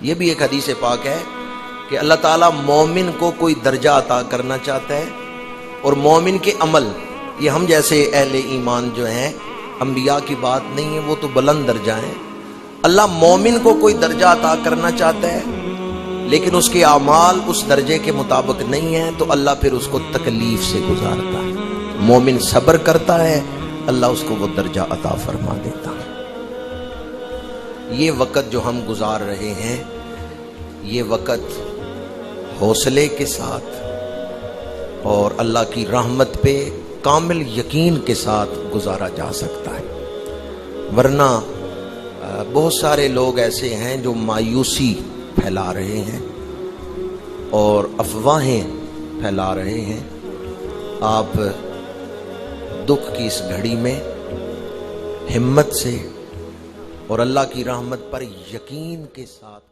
یہ بھی ایک حدیث پاک ہے کہ اللہ تعالیٰ مومن کو کوئی درجہ عطا کرنا چاہتا ہے، اور مومن کے عمل، یہ ہم جیسے اہل ایمان جو ہیں، انبیاء کی بات نہیں ہے، وہ تو بلند درجہ ہیں۔ اللہ مومن کو کوئی درجہ عطا کرنا چاہتا ہے لیکن اس کے اعمال اس درجے کے مطابق نہیں ہیں، تو اللہ پھر اس کو تکلیف سے گزارتا ہے۔ مومن صبر کرتا ہے، اللہ اس کو وہ درجہ عطا فرما دیتا ہے۔ یہ وقت جو ہم گزار رہے ہیں، یہ وقت حوصلے کے ساتھ اور اللہ کی رحمت پہ کامل یقین کے ساتھ گزارا جا سکتا ہے، ورنہ بہت سارے لوگ ایسے ہیں جو مایوسی پھیلا رہے ہیں اور افواہیں پھیلا رہے ہیں۔ آپ دکھ کی اس گھڑی میں ہمت سے اور اللہ کی رحمت پر یقین کے ساتھ